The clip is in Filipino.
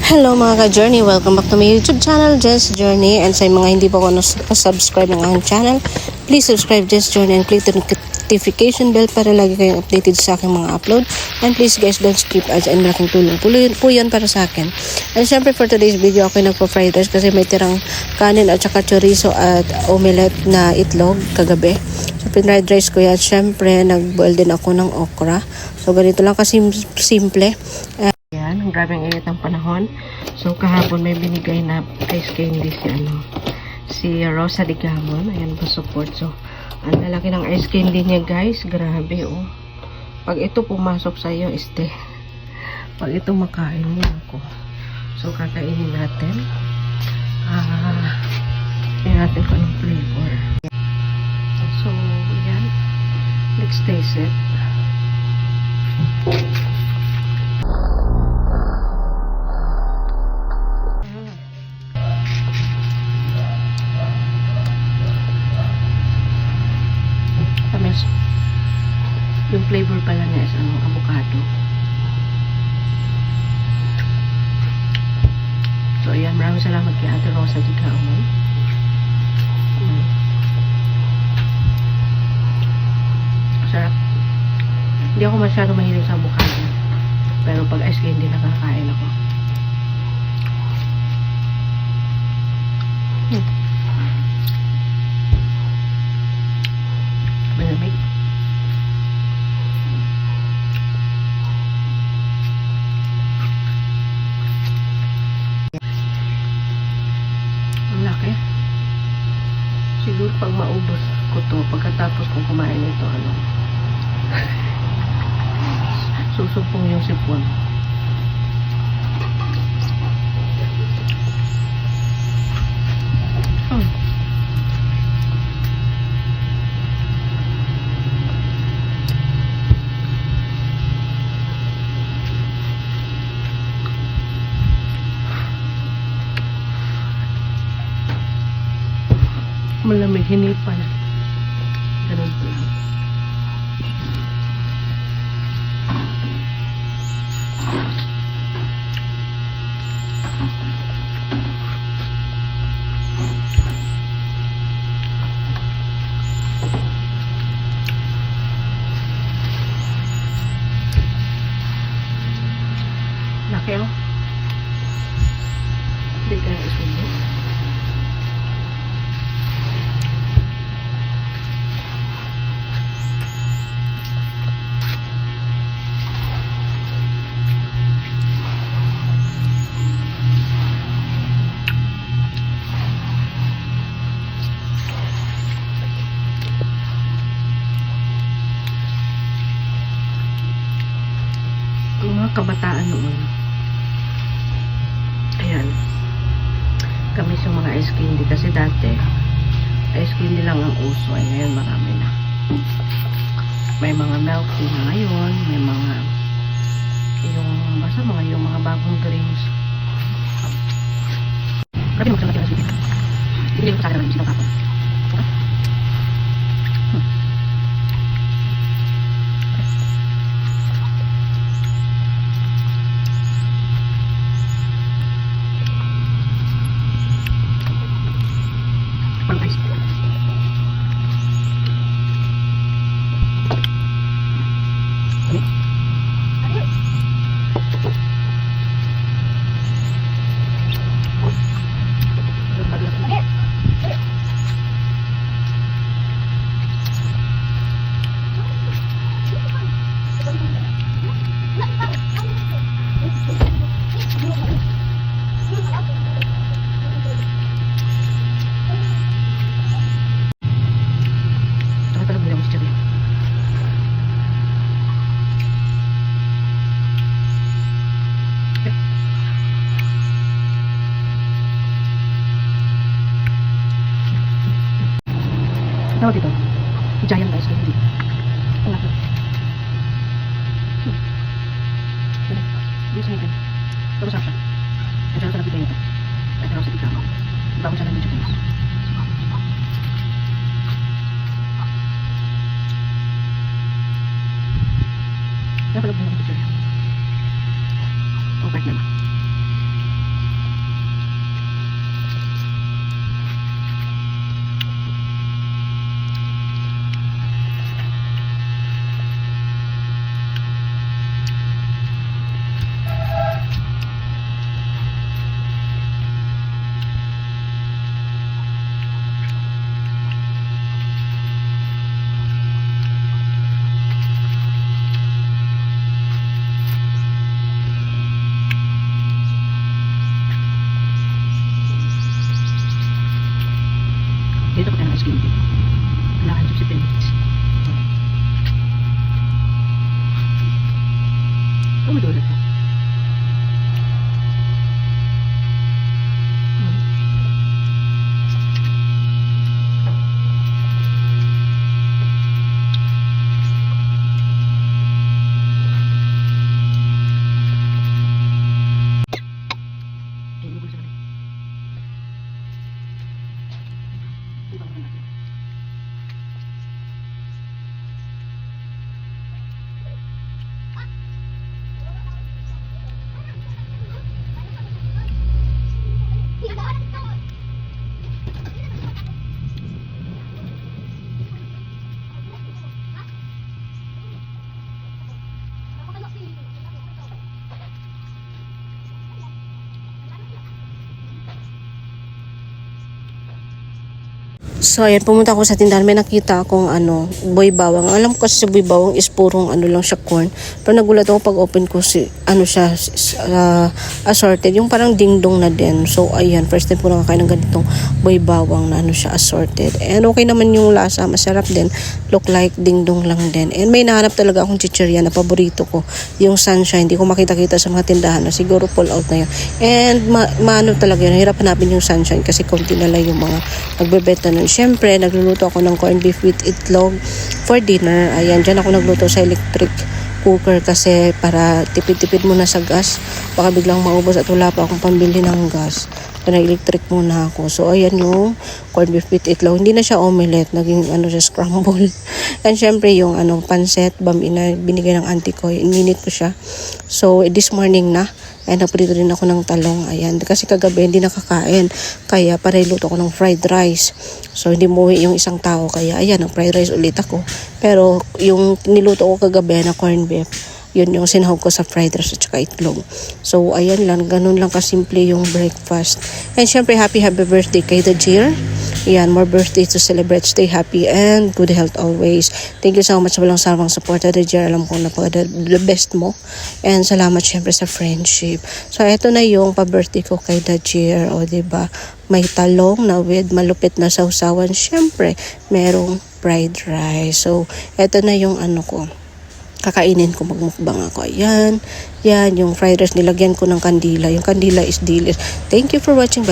Hello mga ka-journey, welcome back to my YouTube channel, Jess Journey. And sa mga hindi pa ako subscribe ng aking channel, please subscribe Jess Journey and click the notification bell para lagi kayong updated sa aking mga upload. And please guys, don't skip ads and malaking tulong po yan para sa akin. And syempre for today's video, ako nagpa-fried rice kasi may tirang kanin at saka chorizo at omelette na itlog kagabi. So pinried rice ko yan. Syempre nag-boil din ako ng okra. So ganito lang kasi simple. Yan, ang grabing init ng panahon. So, kahapon may binigay na ice candy si Rosa de Gamon. Ayan po, support. So, ang lalaki ng ice candy niya, guys. Grabe, oh. Pag ito pumasok sa iyo, pag ito makain niya ako. So, kakainin natin. Tingnan natin kung anong flavor. So, yan. Let's taste it. Yung flavor pala niya is avocado. So, ayan. Maraming salamat kay Ate Rosa de Gamon. Sarap. Hindi ako masyado mahilig sa avocado. Pero pag ice candy, nakakain ako. Malamig. Siguro pag maubos ko to, pagkatapos kong kumain ito, susumpong yung sipon. Malamig, hinipan. Ganun po lang. Laki oh. Hindi kaya isubo. Yung mga kabataan noon, ayan, kami sa mga ice candy kasi dati ice candy lang ang uso, ay ngayon marami na, may mga milky na ngayon, may mga basta yung mga bagong drinks. Grabe magsalat yung ice candy, hindi ko sa akin ng kapon. Tawag dito, giant ice candy. Ang laki. Dito sa ngipin. Pero sarap siya. Ito na talagang ito. Ito na sa tignan ko. Bago siya ng video. Kaya pala buong picture. Okay naman. So, ayan, pumunta ako sa tindahan. May nakita akong boy bawang. Alam ko kasi sa boy bawang is purong lang siya corn. Pero nagulat ako pag open ko assorted. Yung parang dingdong na din. So, ayan, first time ko nakakain ng ganitong boy bawang na siya assorted. And okay naman yung lasa. Masarap din. Look like dingdong lang din. And may nahanap talaga akong chichirya na paborito ko. Yung sunshine. Hindi ko makita-kita sa mga tindahan na siguro pull out na yun. And maano talaga yun. Hirap hanapin yung sunshine kasi konti na lang yung mga nagbebenta nun. Siyempre, nagluluto ako ng corned beef with itlog for dinner. Ayan, dyan ako nagluto sa electric cooker kasi para tipid-tipid muna sa gas. Baka biglang maubos at wala pa akong pambili ng gas. So, na-electric muna ako. So, ayan yung corned beef with itlog. Hindi na siya omelette. Naging siya scramble. And syempre, yung pancet, binigay ng auntie ko. Ininit ko siya. So, this morning na. And naprito din ako ng talong. Ayan. Kasi kagabi hindi nakakain. Kaya luto ko ng fried rice. So hindi muwi yung isang tao. Kaya ayan, ang fried rice ulit ako. Pero yung niluto ko kagabi na corned beef, yun yung sinahog ko sa fried rice at saka itlog. So ayan lang. Ganun lang kasimple yung breakfast. And syempre happy birthday kay Dajir. Ayan, more birthday to celebrate. Stay happy and good health always. Thank you so much sa walang sawang support. Dajir, alam ko na the best mo. And salamat syempre sa friendship. So, eto na yung pa-birthday ko kay Dajir. O, diba? May talong na with malupit na sausawan. Syempre, merong fried rice. So, eto na yung ko. Kakainin ko, magmukbang ako. Ayan. Yan, yung fried rice. Nilagyan ko ng kandila. Yung kandila is delicious. Thank you for watching.